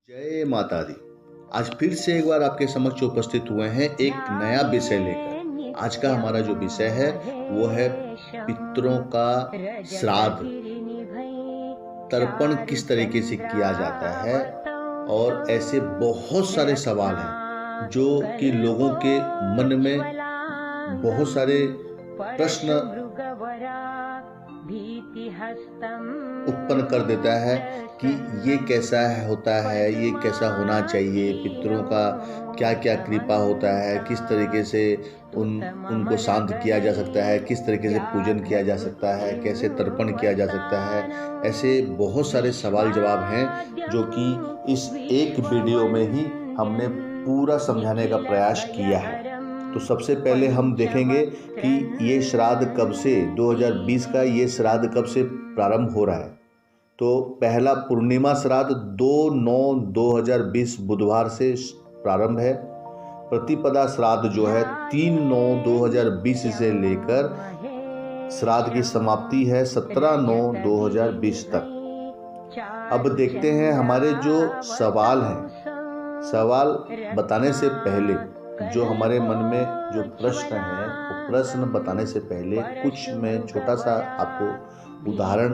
जय माता दी। आज फिर से एक बार आपके समक्ष उपस्थित हुए हैं एक नया विषय लेकर। आज का हमारा जो विषय है वो है पितरों का श्राद्ध, तर्पण किस तरीके से किया जाता है। और ऐसे बहुत सारे सवाल हैं जो कि लोगों के मन में बहुत सारे प्रश्न उत्पन्न कर देता है कि ये कैसा होता है, ये कैसा होना चाहिए, पितरों का क्या क्या कृपा होता है, किस तरीके से उनको शांत किया जा सकता है, किस तरीके से पूजन किया जा सकता है, कैसे तर्पण किया जा सकता है। ऐसे बहुत सारे सवाल जवाब हैं जो कि इस एक वीडियो में ही हमने पूरा समझाने का प्रयास किया है। तो सबसे पहले हम देखेंगे कि ये श्राद्ध कब से 2020 का ये श्राद्ध कब से प्रारंभ हो रहा है। तो पहला पूर्णिमा श्राद्ध 2/9/2020 बुधवार से प्रारंभ है। प्रतिपदा श्राद्ध जो है 3/9/2020 से लेकर श्राद्ध की समाप्ति है 17/9/2020 तक। अब देखते हैं हमारे जो सवाल हैं। सवाल बताने से पहले जो हमारे मन में जो प्रश्न है वो प्रश्न बताने से पहले कुछ मैं छोटा सा आपको उदाहरण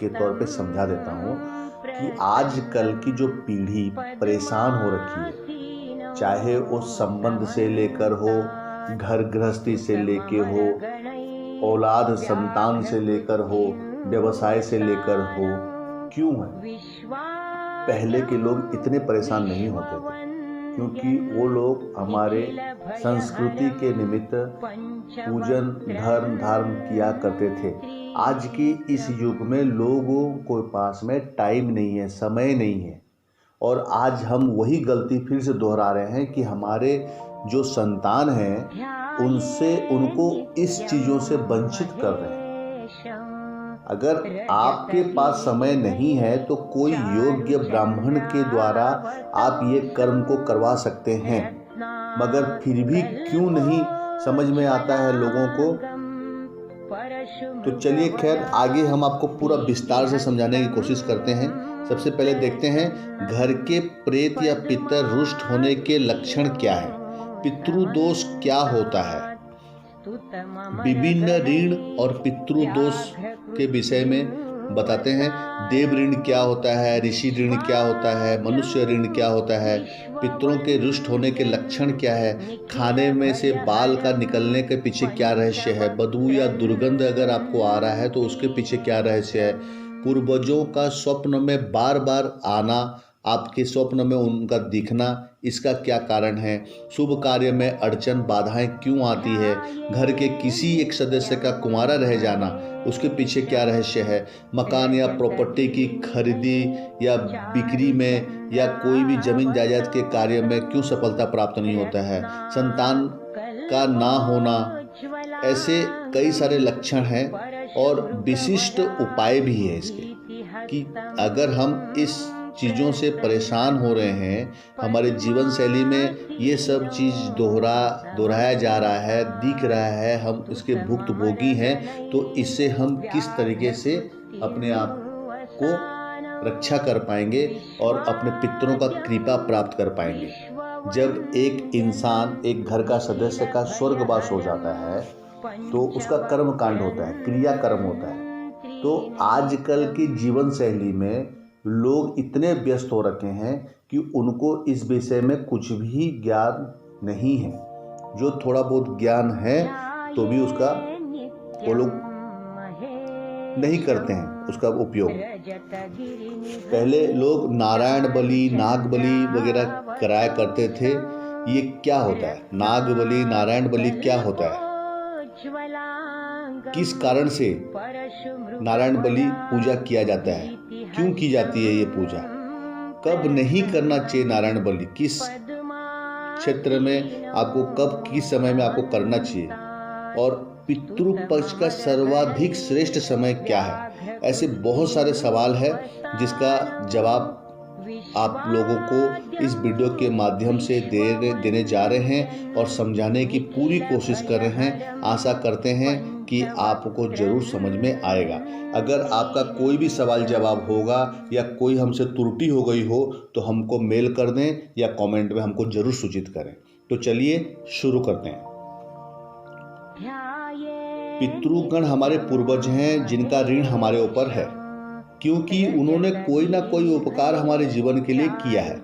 के तौर पे समझा देता हूँ कि आजकल की जो पीढ़ी परेशान हो रखी है, चाहे वो संबंध से लेकर हो, घर गृहस्थी से लेके हो, औलाद संतान से लेकर हो, व्यवसाय से लेकर हो, क्यों है? पहले के लोग इतने परेशान नहीं होते थे क्योंकि वो लोग हमारे संस्कृति के निमित्त पूजन धारण किया करते थे। आज की इस युग में लोगों के पास में टाइम नहीं है, समय नहीं है, और आज हम वही गलती फिर से दोहरा रहे हैं कि हमारे जो संतान हैं उनको इस चीज़ों से वंचित कर रहे हैं। अगर आपके पास समय नहीं है तो कोई योग्य ब्राह्मण के द्वारा आप ये कर्म को करवा सकते हैं, मगर फिर भी क्यों नहीं समझ में आता है लोगों को। तो चलिए खैर आगे हम आपको पूरा विस्तार से समझाने की कोशिश करते हैं। सबसे पहले देखते हैं घर के प्रेत या पितर रुष्ट होने के लक्षण क्या है, पितृदोष क्या होता है, विभिन्न ऋण और पितृदोष के विषय में बताते हैं। देव ऋण क्या होता है, ऋषि ऋण क्या होता है, मनुष्य ऋण क्या होता है, पितरों के रुष्ट होने के लक्षण क्या है, खाने में से बाल का निकलने के पीछे क्या रहस्य है, बदबू या दुर्गंध अगर आपको आ रहा है तो उसके पीछे क्या रहस्य है, पूर्वजों का स्वप्न में बार बार आना, आपके स्वप्न में उनका दिखना, इसका क्या कारण है, शुभ कार्य में अड़चन बाधाएं क्यों आती है, घर के किसी एक सदस्य का कुंवारा रह जाना, उसके पीछे क्या रहस्य है, मकान या प्रॉपर्टी की खरीदी या बिक्री में या कोई भी जमीन जायदाद के कार्य में क्यों सफलता प्राप्त नहीं होता है, संतान का ना होना, ऐसे कई सारे लक्षण हैं। और विशिष्ट उपाय भी है इसके कि अगर हम इस चीज़ों से परेशान हो रहे हैं, हमारे जीवन शैली में ये सब चीज़ दोहराया जा रहा है, दिख रहा है, हम इसके भुक्तभोगी हैं, तो इससे हम किस तरीके से अपने आप को रक्षा कर पाएंगे और अपने पितरों का कृपा प्राप्त कर पाएंगे। जब एक इंसान एक घर का सदस्य का स्वर्गवास हो जाता है तो उसका कर्म कांड होता है, क्रिया कर्म होता है। तो आजकल की जीवन शैली में लोग इतने व्यस्त हो रखे हैं कि उनको इस विषय में कुछ भी ज्ञान नहीं है। जो थोड़ा बहुत ज्ञान है तो भी उसका वो लोग नहीं करते हैं उसका उपयोग। पहले लोग नारायण बलि, नाग बलि वगैरह कराया करते थे। ये क्या होता है, नाग बलि, नारायण बलि क्या होता है, किस कारण से नारायण बलि पूजा किया जाता है, क्यों की जाती है ये पूजा, कब नहीं करना चाहिए नारायण बलि, किस क्षेत्र में आपको कब किस समय में आपको करना चाहिए, और पितृ पक्ष का सर्वाधिक श्रेष्ठ समय क्या है। ऐसे बहुत सारे सवाल हैं जिसका जवाब आप लोगों को इस वीडियो के माध्यम से देने जा रहे हैं और समझाने की पूरी कोशिश कर रहे हैं। आशा करते हैं कि आपको ज़रूर समझ में आएगा। अगर आपका कोई भी सवाल जवाब होगा या कोई हमसे त्रुटि हो गई हो तो हमको मेल कर दें या कमेंट में हमको ज़रूर सूचित करें। तो चलिए शुरू करते हैं। पितृगण हमारे पूर्वज हैं जिनका ऋण हमारे ऊपर है, क्योंकि उन्होंने कोई ना कोई उपकार हमारे जीवन के लिए किया है।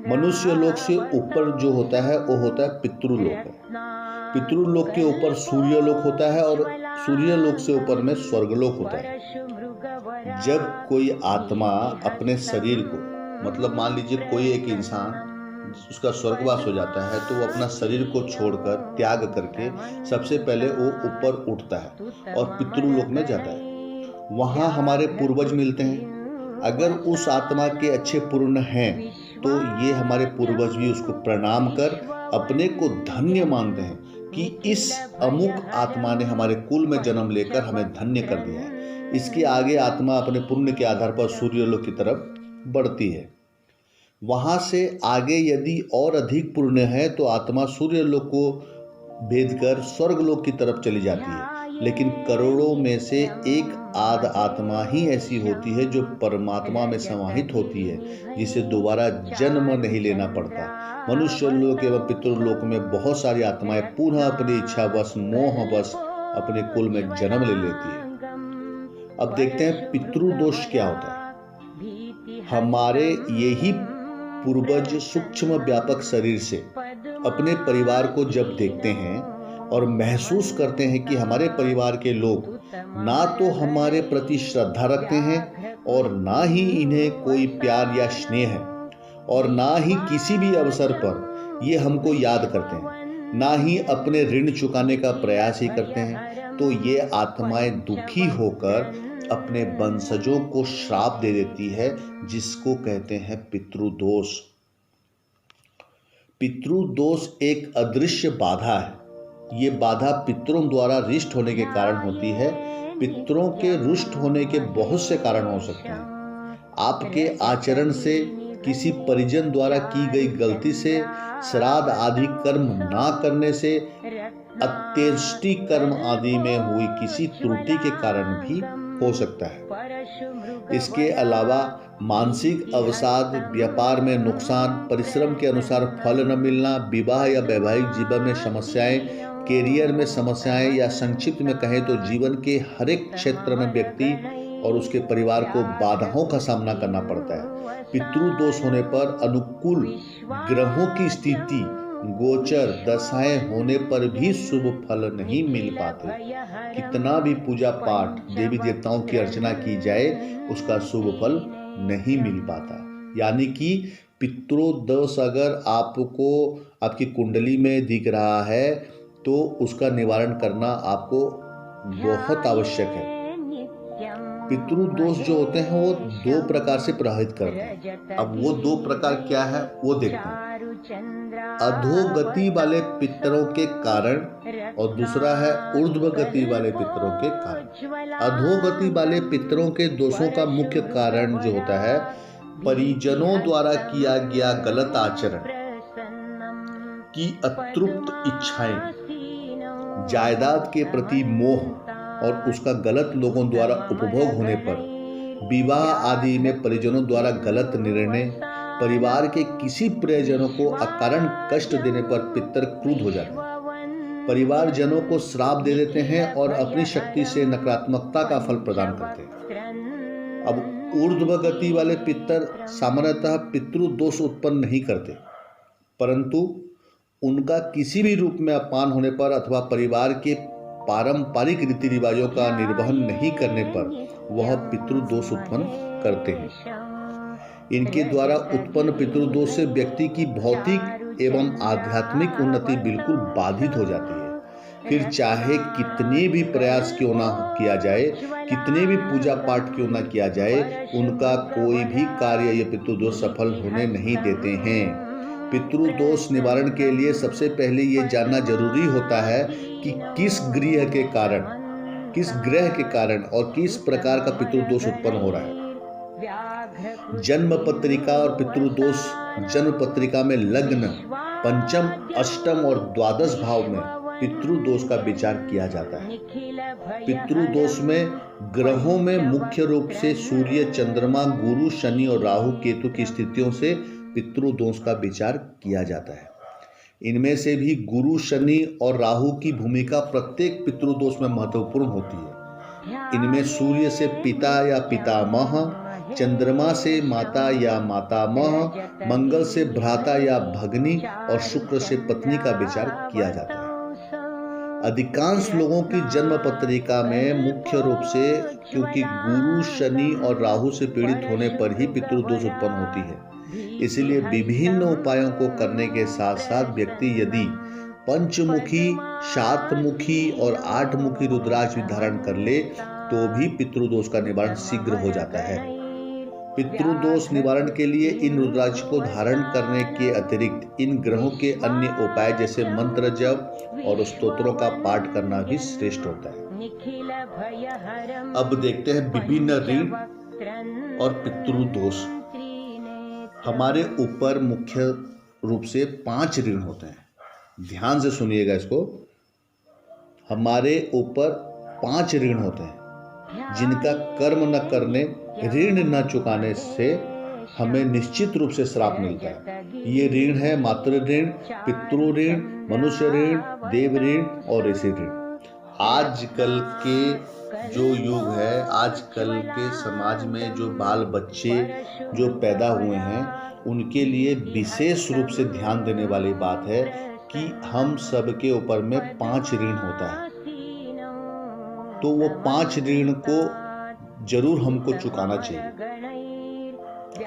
मनुष्य लोक से ऊपर जो होता है वो होता है पितृलोक। पितृलोक के ऊपर सूर्यलोक होता है और सूर्यलोक से ऊपर में स्वर्गलोक होता है। जब कोई आत्मा अपने शरीर को, मतलब मान लीजिए कोई एक इंसान उसका स्वर्गवास हो जाता है, तो वो अपना शरीर को छोड़कर त्याग करके सबसे पहले वो ऊपर उठता है और पितृलोक में जाता है। वहाँ हमारे पूर्वज मिलते हैं। अगर उस आत्मा के अच्छे पुण्य हैं तो ये हमारे पूर्वज भी उसको प्रणाम कर अपने को धन्य मानते हैं कि इस अमुक आत्मा ने हमारे कुल में जन्म लेकर हमें धन्य कर दिया है। इसके आगे आत्मा अपने पुण्य के आधार पर सूर्यलोक की तरफ बढ़ती है। वहाँ से आगे यदि और अधिक पुण्य है तो आत्मा सूर्यलोक को भेद कर स्वर्गलोक की तरफ चली जाती है। लेकिन करोड़ों में से एक आध आत्मा ही ऐसी होती है जो परमात्मा में समाहित होती है, जिसे दोबारा जन्म नहीं लेना पड़ता। मनुष्य लोक एवं पितृलोक में बहुत सारी आत्माएं पुनः अपनी इच्छावश मोहवश अपने कुल में जन्म ले लेती है। अब देखते हैं पितृदोष क्या होता है। हमारे यही पूर्वज सूक्ष्म व्यापक शरीर से अपने परिवार को जब देखते हैं और महसूस करते हैं कि हमारे परिवार के लोग ना तो हमारे प्रति श्रद्धा रखते हैं और ना ही इन्हें कोई प्यार या स्नेह है, और ना ही किसी भी अवसर पर ये हमको याद करते हैं, ना ही अपने ऋण चुकाने का प्रयास ही करते हैं, तो ये आत्माएं दुखी होकर अपने वंशजों को श्राप दे देती है, जिसको कहते हैं पितृदोष। पितृदोष एक अदृश्य बाधा है। ये बाधा पितरों द्वारा रिष्ट होने के कारण होती है। पितरों के रुष्ट होने के बहुत से कारण हो सकते हैं। आपके आचरण से, किसी परिजन द्वारा की गई गलती से, श्राद्ध आदि कर्म ना करने से, अंत्येष्टि कर्म आदि में हुई किसी त्रुटि के कारण भी हो सकता है। इसके अलावा मानसिक अवसाद, व्यापार में नुकसान, परिश्रम के अनुसार फल न मिलना, विवाह या वैवाहिक जीवन में समस्याएं, कैरियर में समस्याएं, या संक्षिप्त में कहें तो जीवन के हर एक क्षेत्र में व्यक्ति और उसके परिवार को बाधाओं का सामना करना पड़ता है। पितृदोष होने पर अनुकूल ग्रहों की स्थिति, गोचर दशाएं होने पर भी शुभ फल नहीं मिल पाते। कितना भी पूजा पाठ, देवी देवताओं की अर्चना की जाए, उसका शुभ फल नहीं मिल पाता। यानी कि पितृदोष अगर आपको आपकी कुंडली में दिख रहा है तो उसका निवारण करना आपको बहुत आवश्यक है। पितृदोष जो होते हैं वो दो प्रकार से प्रभावित करते हैं। अब वो दो प्रकार क्या है वो देखते हैं। अधोगति वाले पितरों के कारण और दूसरा है ऊर्ध्व गति वाले पितरों के कारण। अधोगति वाले पितरों के दोषों का मुख्य कारण जो होता है परिजनों द्वारा किया गया गलत आचरण की अतृप्त इच्छाएं, जायदाद के प्रति मोह और उसका गलत लोगों द्वारा उपभोग होने पर, विवाह आदि में परिजनों द्वारा गलत निर्णय, परिवार के किसी प्रियजनों को अकारण कष्ट देने पर पितर क्रुद्ध हो जाते हैं, परिवारजनों को श्राप दे देते हैं और अपनी शक्ति से नकारात्मकता का फल प्रदान करते हैं। अब ऊर्ध्व गति वाले पितर सामान्यतः पितृदोष उत्पन्न नहीं करते, परंतु उनका किसी भी रूप में अपमान होने पर अथवा परिवार के पारंपरिक रीति रिवाजों का निर्वहन नहीं करने पर वह पितृदोष उत्पन्न करते हैं। इनके द्वारा उत्पन्न पितृदोष से व्यक्ति की भौतिक एवं आध्यात्मिक उन्नति बिल्कुल बाधित हो जाती है। फिर चाहे कितने भी प्रयास क्यों ना किया जाए, कितने भी पूजा पाठ क्यों ना किया जाए, उनका कोई भी कार्य ये पितृदोष सफल होने नहीं देते हैं। पितृदोष निवारण के लिए सबसे पहले ये जानना जरूरी होता है कि किस ग्रह के कारण और किस प्रकार का पितृदोष उत्पन्न हो रहा है। जन्म पत्रिका और पितृदोष जन्म पत्रिका में लग्न, पंचम, अष्टम और द्वादश भाव में पितृदोष का विचार किया जाता है। पितृदोष में ग्रहों में मुख्य रूप से सूर्य, चंद्रमा, गुरु, शनि और राहु केतु की स्थितियों से पितृदोष का विचार किया जाता है। इनमें से भी गुरु, शनि और राहु की भूमिका प्रत्येक पितृदोष में महत्वपूर्ण होती है। इनमें सूर्य से पिता या पितामह, चंद्रमा से माता या मातामह, मंगल से भ्राता या भगनी और शुक्र से पत्नी का विचार किया जाता है। अधिकांश लोगों की जन्म पत्रिका में मुख्य रूप से क्योंकि गुरु, शनि और राहु से पीड़ित होने पर ही पितृदोष उत्पन्न होती है। इसलिए विभिन्न उपायों को करने के साथ साथ व्यक्ति यदि पंचमुखी, सातमुखी और आठमुखी रुद्राक्ष धारण कर ले तो भी पितृदोष का निवारण शीघ्र हो जाता है। पितृदोष निवारण के लिए इन रुद्राक्ष को धारण करने के अतिरिक्त इन ग्रहों के अन्य उपाय जैसे मंत्र जप और स्तोत्रों का पाठ करना भी श्रेष्ठ होता है। अब देखते हैं विभिन्न ऋण और पितृदोष। हमारे ऊपर मुख्य रूप से 5 ऋण होते हैं। ध्यान से सुनिएगा इसको। हमारे ऊपर 5 ऋण होते हैं जिनका कर्म न करने, ऋण न चुकाने से हमें निश्चित रूप से श्राप मिलता है। ये ऋण है मातृ ऋण, पितृ ऋण, मनुष्य ऋण, देव ऋण और ऋषि ऋण। आजकल के जो युग है, आजकल के समाज में जो बाल बच्चे जो पैदा हुए हैं उनके लिए विशेष रूप से ध्यान देने वाली बात है कि हम सबके ऊपर में 5 ऋण होता है। तो वो 5 ऋण को जरूर हमको चुकाना चाहिए।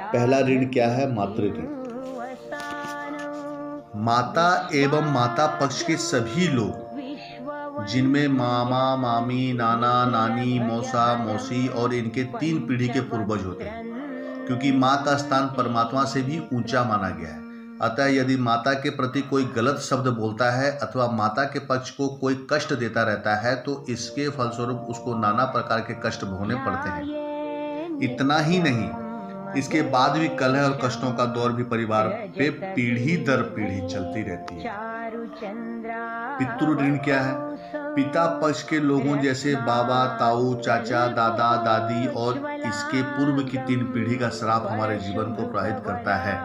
पहला ऋण क्या है? मातृ ऋण। माता एवं माता पक्ष के सभी लोग जिनमें मामा, मामी, नाना, नानी, मौसा, मौसी और इनके 3 पीढ़ी के पूर्वज होते हैं, क्योंकि माँ का स्थान परमात्मा से भी ऊंचा माना गया है। अतः यदि माता के प्रति कोई गलत शब्द बोलता है अथवा माता के पक्ष को कोई कष्ट देता रहता है तो इसके फलस्वरूप उसको नाना प्रकार के कष्ट भोगने पड़ते हैं। इतना ही नहीं, इसके बाद भी कलह और कष्टों का दौर भी परिवार पे पीढ़ी दर पीढ़ी चलती रहती है। पितृ ऋण क्या है? पिता पक्ष के लोगों जैसे बाबा, ताऊ, चाचा, दादा, दादी और इसके पूर्व की 3 पीढ़ी का श्राप हमारे जीवन को प्रभावित करता है।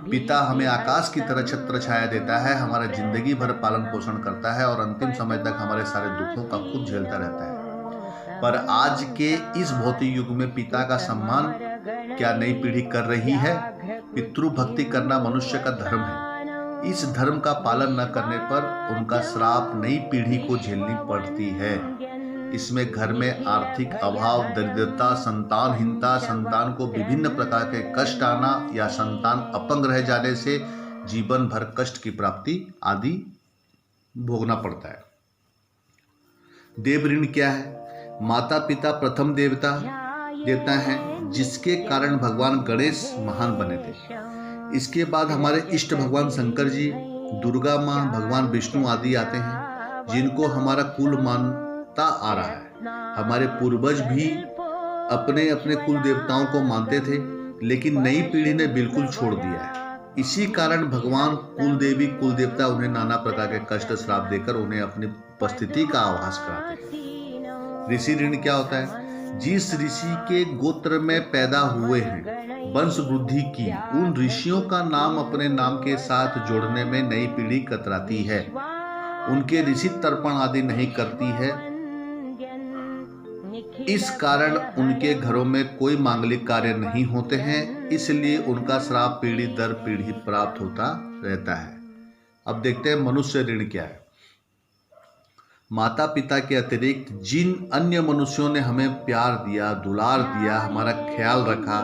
पिता हमें आकाश की तरह छत्र छाया देता है, हमारा जिंदगी भर पालन पोषण करता है और अंतिम समय तक हमारे सारे दुखों का खुद झेलता रहता है। पर आज के इस भौतिक युग में पिता का सम्मान क्या नई पीढ़ी कर रही है? पितृ भक्ति करना मनुष्य का धर्म है। इस धर्म का पालन न करने पर उनका श्राप नई पीढ़ी को झेलनी पड़ती है। इसमें घर में आर्थिक अभाव, दरिद्रता, संतानहीनता, संतान को विभिन्न प्रकार के कष्ट आना या संतान अपंग रह जाने से जीवन भर कष्ट की प्राप्ति आदि भोगना पड़ता है। देव ऋण क्या है? माता पिता प्रथम देवता है जिसके कारण भगवान गणेश महान बने थे। इसके बाद हमारे इष्ट भगवान शंकर जी, दुर्गा माँ, भगवान विष्णु आदि आते हैं जिनको हमारा कुल मानता आ रहा है। हमारे पूर्वज भी अपने अपने कुल देवताओं को मानते थे, लेकिन नई पीढ़ी ने बिल्कुल छोड़ दिया है। इसी कारण भगवान कुल देवी, कुल देवता उन्हें नाना प्रकार के कष्ट श्राप देकर उन्हें अपनी उपस्थिति का आभास कराते हैं। ऋषि ऋण क्या होता है? जिस ऋषि के गोत्र में पैदा हुए हैं, वंश वृद्धि की, उन ऋषियों का नाम अपने नाम के साथ जोड़ने में नई पीढ़ी कतराती है। उनके ऋषि तर्पण आदि नहीं करती है। इस कारण उनके घरों में कोई मांगलिक कार्य नहीं होते हैं, इसलिए उनका श्राप पीढ़ी दर पीढ़ी प्राप्त होता रहता है। अब देखते हैं मनुष्य ऋण क्या है। माता पिता के अतिरिक्त जिन अन्य मनुष्यों ने हमें प्यार दिया, दुलार दिया, हमारा ख्याल रखा,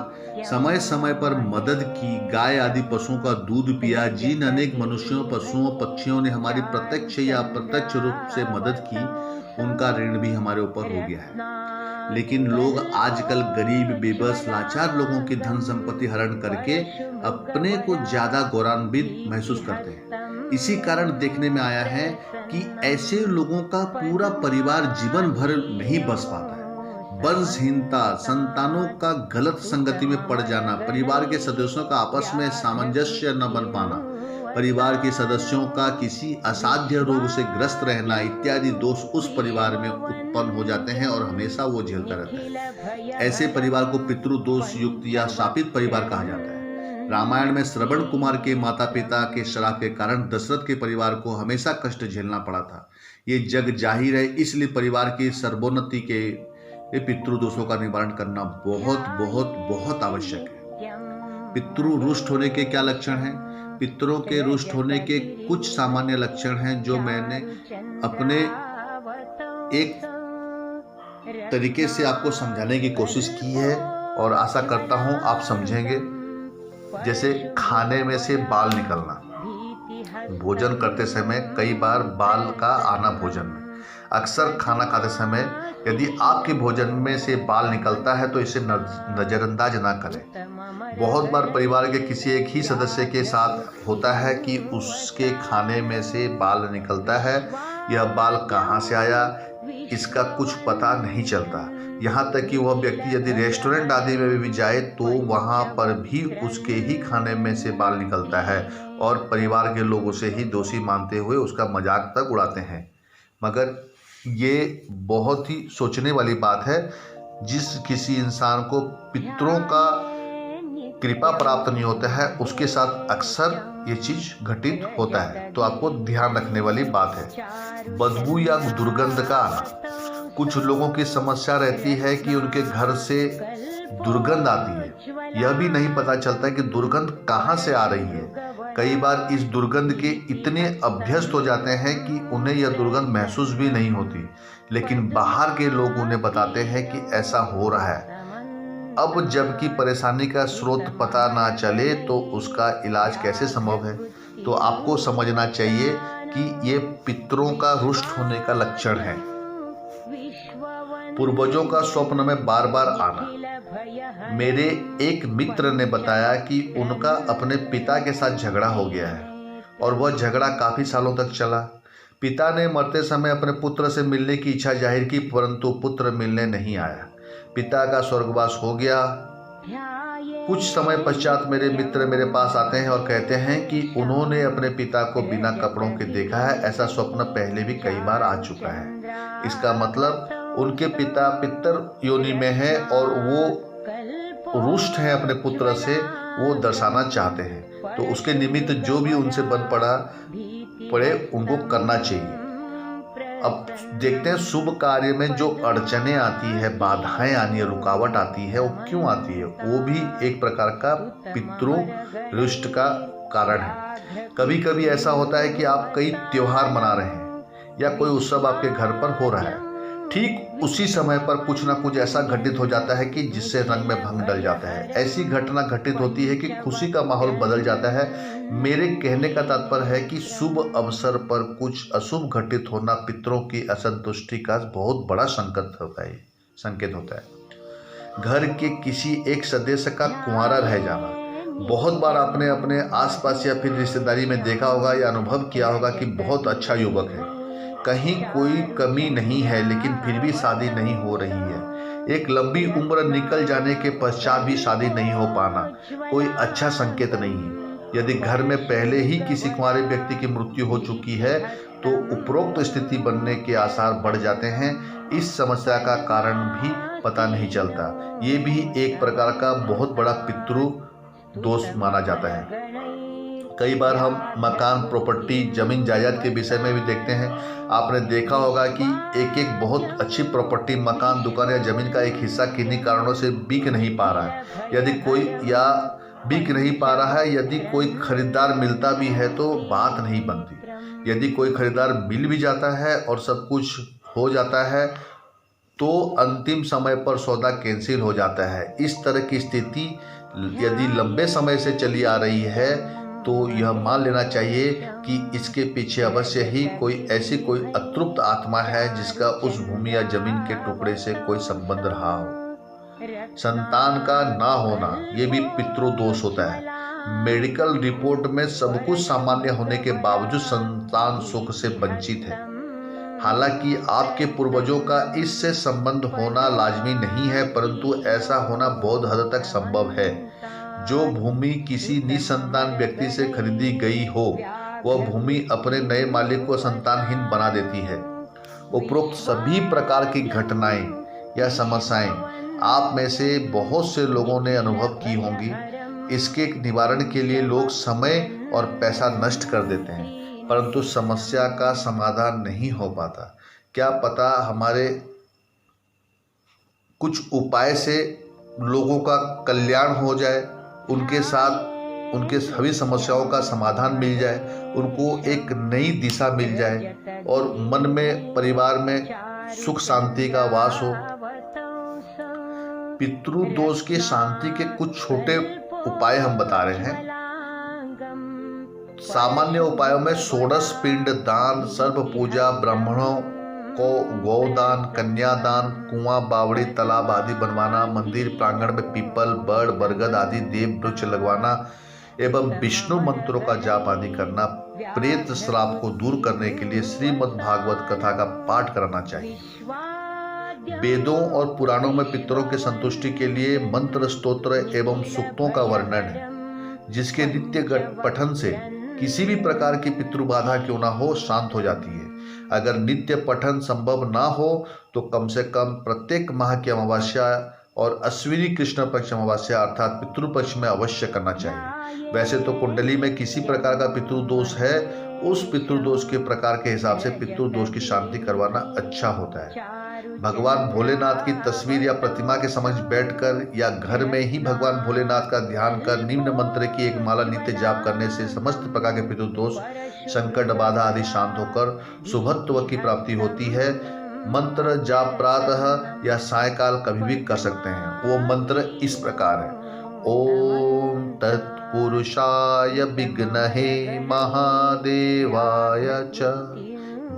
समय समय पर मदद की, गाय आदि पशुओं का दूध पिया, जिन अनेक मनुष्यों, पशुओं, पक्षियों ने हमारी प्रत्यक्ष या अप्रत्यक्ष रूप से मदद की, उनका ऋण भी हमारे ऊपर हो गया है। लेकिन लोग आजकल गरीब, बेबस, लाचार लोगों की धन संपत्ति हरण करके अपने को ज्यादा गौरवान्वित महसूस करते हैं। इसी कारण देखने में आया है कि ऐसे लोगों का पूरा परिवार जीवन भर नहीं बस पाता है। वंशहीनता, संतानों का गलत संगति में पड़ जाना, परिवार के सदस्यों का आपस में सामंजस्य न बन पाना, परिवार के सदस्यों का किसी असाध्य रोग से ग्रस्त रहना इत्यादि दोष उस परिवार में उत्पन्न हो जाते हैं और हमेशा वो झेलता रहता है। ऐसे परिवार को पितृदोष युक्त या शापित परिवार कहा जाता है। रामायण में श्रवण कुमार के माता पिता के श्राप के कारण दशरथ के परिवार को हमेशा कष्ट झेलना पड़ा था। ये जग जाहिर है, इसलिए परिवार की सर्वोन्नति के पितृदोषों का निवारण करना बहुत बहुत बहुत आवश्यक है। पितृ रुष्ट होने के क्या लक्षण हैं? पितरों के रुष्ट होने के कुछ सामान्य लक्षण हैं जो मैंने अपने एक तरीके से आपको समझाने की कोशिश की है और आशा करता हूं आप समझेंगे। जैसे खाने में से बाल निकलना, भोजन करते समय कई बार बाल का आना भोजन में, अक्सर खाना खाते समय यदि आपके भोजन में से बाल निकलता है तो इसे नज़रअंदाज ना करें। बहुत बार परिवार के किसी एक ही सदस्य के साथ होता है कि उसके खाने में से बाल निकलता है। यह बाल कहाँ से आया इसका कुछ पता नहीं चलता। यहाँ तक कि वह व्यक्ति यदि रेस्टोरेंट आदि में भी जाए तो वहाँ पर भी उसके ही खाने में से बाल निकलता है और परिवार के लोग उसे ही दोषी मानते हुए उसका मजाक तक उड़ाते हैं। मगर ये बहुत ही सोचने वाली बात है। जिस किसी इंसान को पितरों का कृपा प्राप्त नहीं होता है उसके साथ अक्सर ये चीज घटित होता है। तो आपको ध्यान रखने वाली बात है। बदबू या दुर्गंध का आना, कुछ लोगों की समस्या रहती है कि उनके घर से दुर्गंध आती है। यह भी नहीं पता चलता कि दुर्गंध कहाँ से आ रही है। कई बार इस दुर्गंध के इतने अभ्यस्त हो जाते हैं कि उन्हें यह दुर्गंध महसूस भी नहीं होती, लेकिन बाहर के लोग उन्हें बताते हैं कि ऐसा हो रहा है। अब जबकि परेशानी का स्रोत पता ना चले तो उसका इलाज कैसे संभव है? तो आपको समझना चाहिए कि ये पितरों का रुष्ट होने का लक्षण है। पूर्वजों का स्वप्न में बार बार आना। मेरे एक मित्र ने बताया कि उनका अपने पिता के साथ झगड़ा हो गया है और वह झगड़ा काफी सालों तक चला। पिता ने मरते समय अपने पुत्र से मिलने की इच्छा जाहिर की, परंतु पुत्र मिलने नहीं आया। पिता का स्वर्गवास हो गया। कुछ समय पश्चात मेरे मित्र मेरे पास आते हैं और कहते हैं कि उन्होंने अपने पिता को बिना कपड़ों के देखा है। ऐसा स्वप्न पहले भी कई बार आ चुका है। इसका मतलब उनके पिता पितर योनि में है और वो रुष्ट हैं अपने पुत्र से, वो दर्शाना चाहते हैं। तो उसके निमित्त जो भी उनसे बन पड़े उनको करना चाहिए। अब देखते हैं शुभ कार्य में जो अड़चने आती है, बाधाएं आनी है, रुकावट आती है, वो क्यों आती है? वो भी एक प्रकार का पितृ रुष्ट का कारण है। कभी कभी ऐसा होता है कि आप कई त्योहार मना रहे हैं या कोई उत्सव आपके घर पर हो रहा है, ठीक उसी समय पर कुछ ना कुछ ऐसा घटित हो जाता है कि जिससे रंग में भंग डल जाता है। ऐसी घटना घटित होती है कि खुशी का माहौल बदल जाता है। मेरे कहने का तात्पर्य है कि शुभ अवसर पर कुछ अशुभ घटित होना पितरों की असंतुष्टि का बहुत बड़ा संकेत होता है। घर के किसी एक सदस्य का कुंवारा रह जाना। बहुत बार आपने अपने आसपास या फिर रिश्तेदारी में देखा होगा या अनुभव किया होगा कि बहुत अच्छा युवक है, कहीं कोई कमी नहीं है, लेकिन फिर भी शादी नहीं हो रही है। एक लंबी उम्र निकल जाने के पश्चात भी शादी नहीं हो पाना कोई अच्छा संकेत नहीं है। यदि घर में पहले ही किसी कुंवारे व्यक्ति की मृत्यु हो चुकी है तो उपरोक्त स्थिति बनने के आसार बढ़ जाते हैं। इस समस्या का कारण भी पता नहीं चलता। ये भी एक प्रकार का बहुत बड़ा पितृ दोष माना जाता है। कई बार हम मकान, प्रॉपर्टी, जमीन जायदाद के विषय में भी देखते हैं। आपने देखा होगा कि एक एक बहुत अच्छी प्रॉपर्टी, मकान, दुकान या जमीन का एक हिस्सा किन्हीं कारणों से बिक नहीं पा रहा है। यदि कोई खरीदार मिलता भी है तो बात नहीं बनती। यदि कोई खरीदार मिल भी जाता है और सब कुछ हो जाता है तो अंतिम समय पर सौदा कैंसिल हो जाता है। इस तरह की स्थिति यदि लंबे समय से चली आ रही है तो यह मान लेना चाहिए कि इसके पीछे अवश्य ही कोई अतृप्त आत्मा है जिसका उस भूमि या जमीन के टुकड़े से कोई संबंध रहा हो। संतान का ना होना ये भी पितृदोष होता है। मेडिकल रिपोर्ट में सब कुछ सामान्य होने के बावजूद संतान सुख से वंचित है। हालांकि आपके पूर्वजों का इससे संबंध होना लाजमी नहीं है, परंतु ऐसा होना बहुत हद तक संभव है। जो भूमि किसी निसंतान व्यक्ति से खरीदी गई हो, वह भूमि अपने नए मालिक को संतानहीन बना देती है। उपरोक्त सभी प्रकार की घटनाएं या समस्याएं आप में से बहुत से लोगों ने अनुभव की होंगी। इसके निवारण के लिए लोग समय और पैसा नष्ट कर देते हैं, परंतु समस्या का समाधान नहीं हो पाता। क्या पता हमारे कुछ उपाय से लोगों का कल्याण हो जाए, उनके साथ उनके सभी समस्याओं का समाधान मिल जाए, उनको एक नई दिशा मिल जाए और मन में, परिवार में सुख शांति का वास हो। पितृ दोष की शांति के कुछ छोटे उपाय हम बता रहे हैं। सामान्य उपायों में षोडश पिंड दान, सर्प पूजा, ब्राह्मणों को गौदान, कन्यादान, कुआं, बावड़ी, तालाब आदि बनवाना, मंदिर प्रांगण में पीपल, बड़, बरगद आदि देव वृक्ष लगवाना एवं विष्णु मंत्रों का जाप आदि करना, प्रेत श्राप को दूर करने के लिए श्रीमद् भागवत कथा का पाठ कराना चाहिए। वेदों और पुराणों में पितरों की संतुष्टि के लिए मंत्र, स्तोत्र एवं सूक्तों का वर्णन है, जिसके नित्य पठन से किसी भी प्रकार की पितृबाधा क्यों ना हो, शांत हो जाती है। अगर नित्य पठन संभव ना हो तो कम से कम प्रत्येक माह की अमावस्या और अश्विनी कृष्ण पक्ष अमावस्या अर्थात पितृपक्ष में अवश्य करना चाहिए। वैसे तो कुंडली में किसी प्रकार का पितृदोष है, उस पितृदोष के प्रकार के हिसाब से पितृदोष की शांति करवाना अच्छा होता है। भगवान भोलेनाथ की तस्वीर या प्रतिमा के समक्ष बैठकर या घर में ही भगवान भोलेनाथ का ध्यान कर निम्न मंत्र की एक माला नित्य जाप करने से समस्त प्रकार के पितृदोष, संकट, बाधा आदि शांत होकर शुभत्व की प्राप्ति होती है। मंत्र जाप प्रातः या सायकाल कभी भी कर सकते हैं। वो मंत्र इस प्रकार है: ओम तत्पुरुषाय विघ्नहे महादेवाय च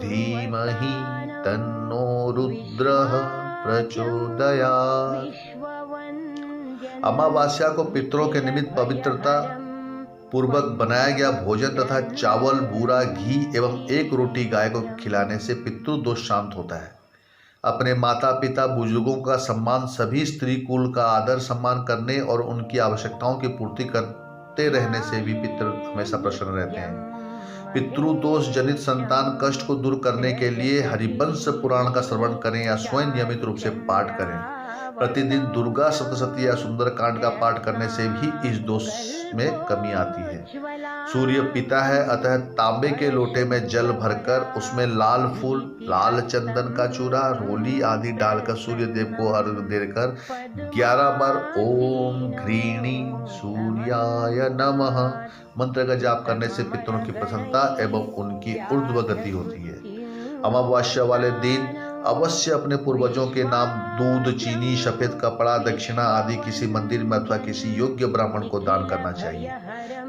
धीमहि तन्नो रुद्रः प्रचोदयात्। अमावस्या को पितरों के निमित्त पवित्रता पूर्वक बनाया गया भोजन तथा चावल, बूरा, घी एवं एक रोटी गाय को खिलाने से पितृदोष शांत होता है। अपने माता पिता बुजुर्गों का सम्मान, सभी स्त्री कुल का आदर सम्मान करने और उनकी आवश्यकताओं की पूर्ति करते रहने से भी पितृ हमेशा प्रसन्न रहते हैं। पितृदोष जनित संतान कष्ट को दूर करने के लिए हरिवंश पुराण का श्रवण करें या स्वयं नियमित रूप से पाठ करें। प्रतिदिन दुर्गा सप्तशती या सुंदरकांड का पाठ करने से भी इस दोष में कमी आती है। सूर्य पिता है, अतः तांबे के लोटे में जल भरकर उसमें लाल फूल, लाल चंदन का चूरा, रोली आदि डालकर सूर्य देव को अर्घ्य देकर 11 बार ओम घृणी सूर्याय नमः मंत्र का जाप करने से पितरों की प्रसन्नता एवं उनकी ऊर्ध्व गति होती है। अमावस्या वाले दिन अवश्य अपने पूर्वजों के नाम दूध, चीनी, सफेद कपड़ा, दक्षिणा आदि किसी मंदिर में अथवा किसी योग्य ब्राह्मण को दान करना चाहिए।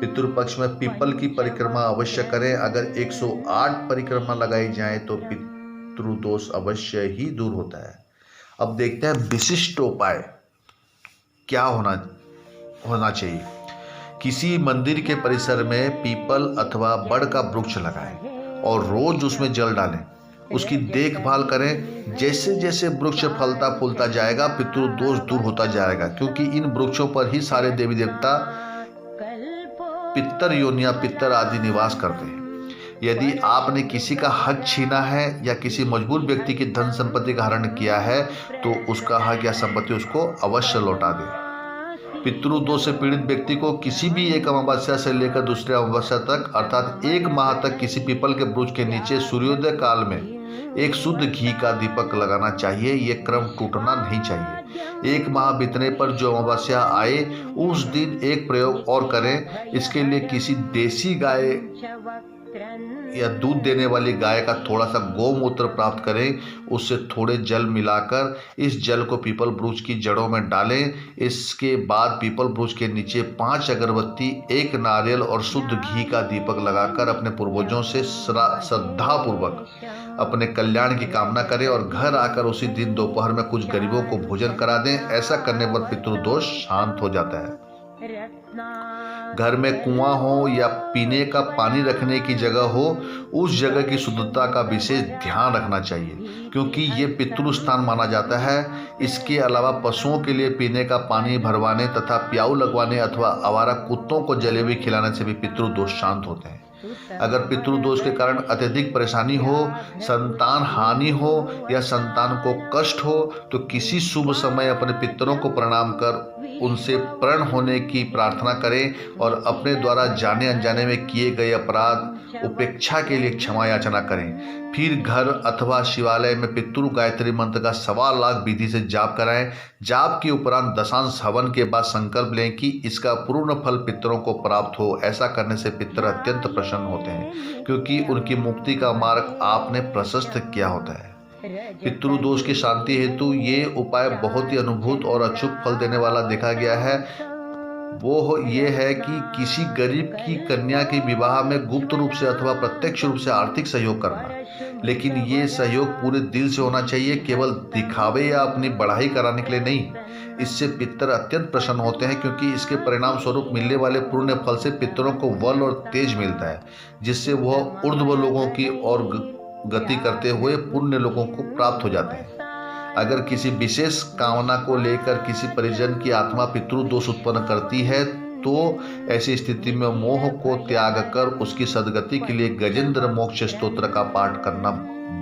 पितृपक्ष में पीपल की परिक्रमा अवश्य करें। अगर 108 परिक्रमा लगाई जाए तो पितृदोष अवश्य ही दूर होता है। अब देखते हैं विशिष्ट उपाय क्या होना चाहिए। किसी मंदिर के परिसर में पीपल अथवा बड़ का वृक्ष लगाएं और रोज उसमें जल डालें। उसकी देखभाल करें। जैसे जैसे वृक्ष फलता फूलता जाएगा पितृदोष दूर होता जाएगा, क्योंकि इन वृक्षों पर ही सारे देवी देवता पितर योनिया, पितर आदि निवास करते हैं। यदि आपने किसी का हक छीना है या किसी मजबूर व्यक्ति की धन संपत्ति का हरण किया है तो उसका हक या संपत्ति उसको अवश्य लौटा दें। पितृदोष से पीड़ित व्यक्ति को किसी भी एक अमावस्या से लेकर दूसरे अमावस्या तक अर्थात 1 माह तक किसी पीपल के वृक्ष के नीचे सूर्योदय काल में एक शुद्ध घी का दीपक लगाना चाहिए। ये क्रम टूटना नहीं चाहिए। 1 माह बीतने पर जो अमावस्या आए उस दिन एक प्रयोग और करें। इसके लिए किसी देसी गाय या दूध देने वाली गाय का थोड़ा सा गौमूत्र प्राप्त करें। उससे थोड़े जल मिलाकर इस जल को पीपल वृक्ष की जड़ों में डालें। इसके बाद पीपल वृक्ष के नीचे 5 अगरबत्ती, 1 नारियल और शुद्ध घी का दीपक लगाकर अपने पूर्वजों से श्रद्धापूर्वक अपने कल्याण की कामना करें और घर आकर उसी दिन दोपहर में कुछ गरीबों को भोजन करा दें। ऐसा करने पर पितृदोष शांत हो जाता है। घर में कुआं हो या पीने का पानी रखने की जगह हो, उस जगह की शुद्धता का विशेष ध्यान रखना चाहिए, क्योंकि ये पितृ स्थान माना जाता है। इसके अलावा पशुओं के लिए पीने का पानी भरवाने तथा प्याऊ लगवाने अथवा आवारा कुत्तों को जलेबी खिलाने से भी पितृ दोष शांत होते हैं। अगर पितृ दोष के कारण अत्यधिक परेशानी हो, संतान हानि हो या संतान को कष्ट हो, तो किसी शुभ समय अपने पितरों को प्रणाम कर उनसे प्रण होने की प्रार्थना करें और अपने द्वारा जाने अनजाने में किए गए अपराध उपेक्षा के लिए क्षमा याचना करें। फिर घर अथवा शिवालय में पितृ गायत्री मंत्र का 1.25 लाख विधि से जाप कराएं। जाप के उपरांत दशांश हवन के बाद संकल्प लें कि इसका पूर्ण फल पितरों को प्राप्त हो। ऐसा करने से पितर अत्यंत प्रसन्न होते हैं, क्योंकि उनकी मुक्ति का मार्ग आपने प्रशस्त किया होता है। पितृ दोष की शांति हेतु ये उपाय बहुत ही अनुभूत और अचूक फल देने वाला देखा गया है। वो ये है कि किसी गरीब की कन्या के विवाह में गुप्त रूप से अथवा प्रत्यक्ष रूप से आर्थिक सहयोग करना, लेकिन ये सहयोग पूरे दिल से होना चाहिए, केवल दिखावे या अपनी बढ़ाई कराने के लिए नहीं। इससे पितर अत्यंत प्रसन्न होते हैं, क्योंकि इसके परिणाम स्वरूप मिलने वाले पुण्य फल से पितरों को बल और तेज मिलता है, जिससे वह ऊर्ध्व लोगों की ओर गति करते हुए पुण्य लोगों को प्राप्त हो जाते हैं। अगर किसी विशेष कामना को लेकर किसी परिजन की आत्मा पितृ दोष उत्पन्न करती है, तो ऐसी स्थिति में मोह को त्याग कर उसकी सद्गति के लिए गजेंद्र मोक्ष स्तोत्र का पाठ करना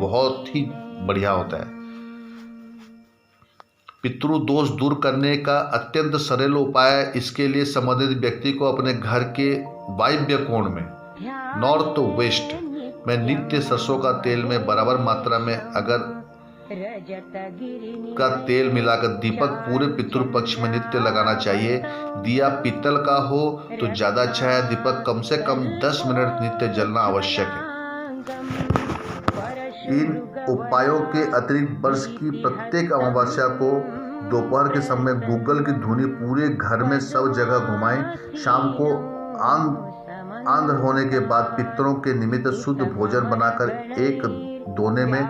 बहुत ही बढ़िया होता है। पितृ दोष दूर करने का अत्यंत सरल उपाय, इसके लिए संबंधित व्यक्ति को अपने घर के वायव्य कोण में नॉर्थ वेस्ट में नित्य सरसों का तेल में बराबर मात्रा में अगर का तेल मिलाकर दीपक पूरे पितृपक्ष में नित्य लगाना चाहिए। दिया पीतल का हो तो ज्यादा अच्छा है। दीपक कम से कम 10 मिनट नित्य जलना आवश्यक है। इन उपायों के अतिरिक्त वर्ष की प्रत्येक अमावस्या को दोपहर के समय गूगल की धुनी पूरे घर में सब जगह घुमाएं। शाम को आंध्र होने के बाद पितरों के निमित्त शुद्ध भोजन बनाकर एक दोने में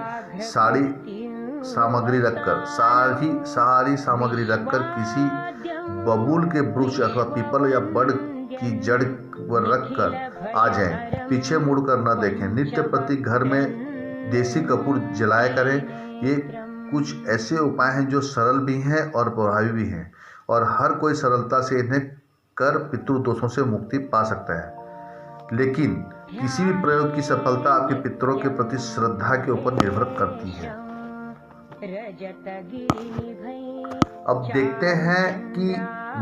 सारी सामग्री रखकर किसी बबूल के वृक्ष अथवा पीपल या बड़ की जड़ पर रखकर आ जाएं। पीछे मुड़कर न देखें। नित्य प्रति घर में देसी कपूर जलाया करें। ये कुछ ऐसे उपाय हैं जो सरल भी हैं और प्रभावी भी हैं, और हर कोई सरलता से इन्हें कर पितृ दोषों से मुक्ति पा सकता है। लेकिन किसी भी प्रयोग की सफलता आपके पितरों के प्रति श्रद्धा के ऊपर निर्भर करती है। अब देखते हैं कि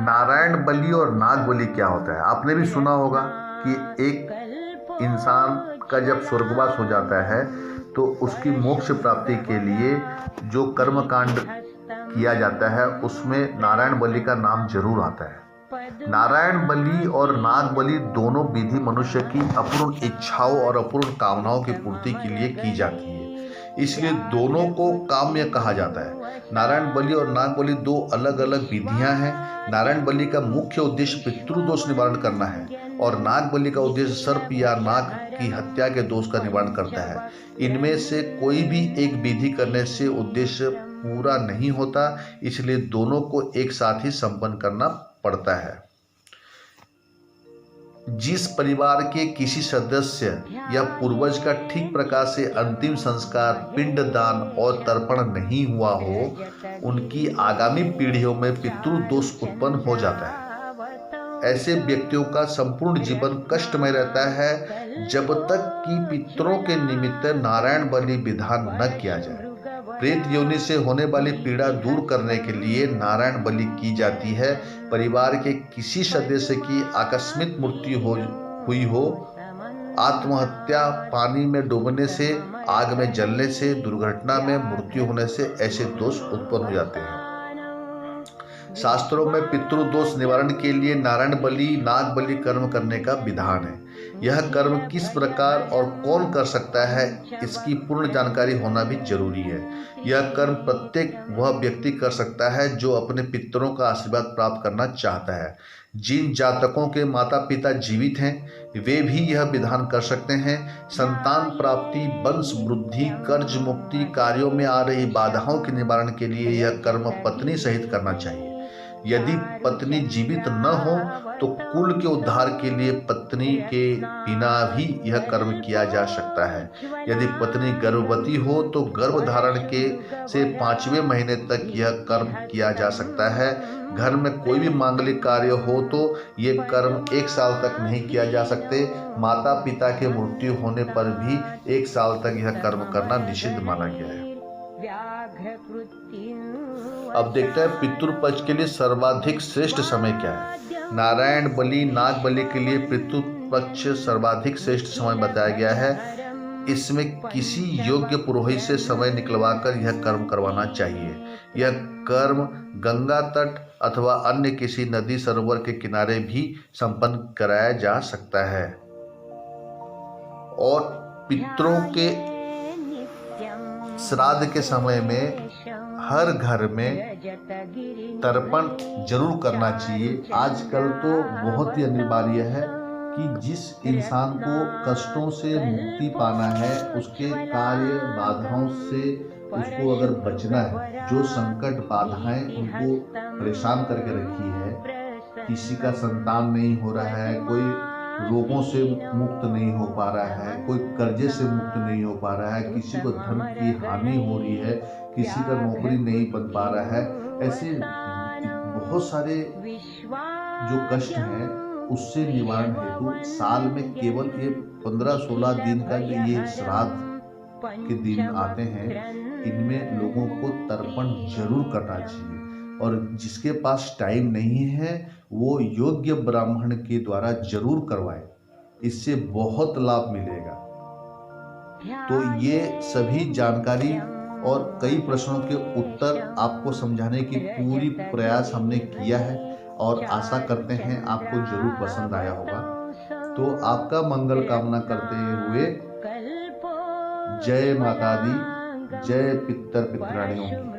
नारायण बलि और नाग बलि क्या होता है। आपने भी सुना होगा कि एक इंसान का जब स्वर्गवास हो जाता है तो उसकी मोक्ष प्राप्ति के लिए जो कर्मकांड किया जाता है उसमें नारायण बलि का नाम जरूर आता है। नारायण बलि और नाग बलि दोनों विधि मनुष्य की अपूर्ण इच्छाओं और अपूर्ण कामनाओं की पूर्ति के लिए की जाती है, इसलिए दोनों को काम्य कहा जाता है। नारायण बलि और नाग बलि दो अलग अलग विधियां हैं। नारायण बलि का मुख्य उद्देश्य पितृ दोष निवारण करना है और नाग बलि का उद्देश्य सर्प या नाग की हत्या के दोष का निवारण करता है। इनमें से कोई भी एक विधि करने से उद्देश्य पूरा नहीं होता, इसलिए दोनों को एक साथ ही संपन्न करना पड़ता है। जिस परिवार के किसी सदस्य या पूर्वज का ठीक प्रकार से अंतिम संस्कार, पिंडदान और तर्पण नहीं हुआ हो, उनकी आगामी पीढ़ियों में पितृ दोष उत्पन्न हो जाता है। ऐसे व्यक्तियों का संपूर्ण जीवन कष्टमय रहता है जब तक कि पितरों के निमित्त नारायण बलि विधान न किया जाए। प्रेत योनि से होने वाली पीड़ा दूर करने के लिए नारायण बलि की जाती है। परिवार के किसी सदस्य की आकस्मिक मृत्यु हुई हो, आत्महत्या, पानी में डूबने से, आग में जलने से, दुर्घटना में मृत्यु होने से ऐसे दोष उत्पन्न हो जाते हैं। शास्त्रों में पितृ दोष निवारण के लिए नारायण बलि, नाग बलि कर्म करने का विधान है। यह कर्म किस प्रकार और कौन कर सकता है, इसकी पूर्ण जानकारी होना भी जरूरी है। यह कर्म प्रत्येक वह व्यक्ति कर सकता है जो अपने पितरों का आशीर्वाद प्राप्त करना चाहता है। जिन जातकों के माता पिता जीवित हैं वे भी यह विधान कर सकते हैं। संतान प्राप्ति, वंश वृद्धि, कर्ज मुक्ति, कार्यों में आ रही बाधाओं के निवारण के लिए यह कर्म पत्नी सहित करना चाहिए। यदि पत्नी जीवित न हो तो कुल के उद्धार के लिए पत्नी के बिना भी यह कर्म किया जा सकता है। यदि पत्नी गर्भवती हो तो गर्भ धारण के से 5वें महीने तक यह कर्म किया जा सकता है। घर में कोई भी मांगलिक कार्य हो तो ये कर्म 1 साल तक नहीं किया जा सकते। माता पिता के मृत्यु होने पर भी 1 साल तक यह कर्म करना निषिद्ध माना गया है। अब देखते हैं पितृपक्ष के लिए सर्वाधिक श्रेष्ठ समय क्या है। नारायण बलि, नाग बलि के लिए पितृपक्ष सर्वाधिक श्रेष्ठ समय बताया गया है। इसमें किसी योग्य पुरोहित से समय निकलवाकर यह कर्म करवाना चाहिए। यह कर्म गंगा तट अथवा अन्य किसी नदी सरोवर के किनारे भी संपन्न कराया जा सकता है। और पितरों के श्राद्ध के समय में हर घर में तर्पण जरूर करना चाहिए। आजकल तो बहुत ही अनिवार्य है कि जिस इंसान को कष्टों से मुक्ति पाना है, उसके कार्य बाधाओं से उसको अगर बचना है, जो संकट बाधाएं उनको परेशान करके रखी है, किसी का संतान नहीं हो रहा है, कोई रोगों से मुक्त नहीं हो पा रहा है, कोई कर्जे से मुक्त नहीं हो पा रहा है, किसी को धन की हानि हो रही है, किसी का नौकरी नहीं बन पा रहा है, ऐसे बहुत सारे जो कष्ट हैं उससे निवारण हेतु साल में केवल ये 15-16 दिन का ये श्राद्ध के दिन आते हैं, इनमें लोगों को तर्पण जरूर करना चाहिए। और जिसके पास टाइम नहीं है वो योग्य ब्राह्मण के द्वारा जरूर करवाए, इससे बहुत लाभ मिलेगा। तो ये सभी जानकारी और कई प्रश्नों के उत्तर आपको समझाने की पूरी प्रयास हमने किया है और आशा करते हैं आपको जरूर पसंद आया होगा। तो आपका मंगल कामना करते हुए जय माता दी, जय पितर पितराणियों की।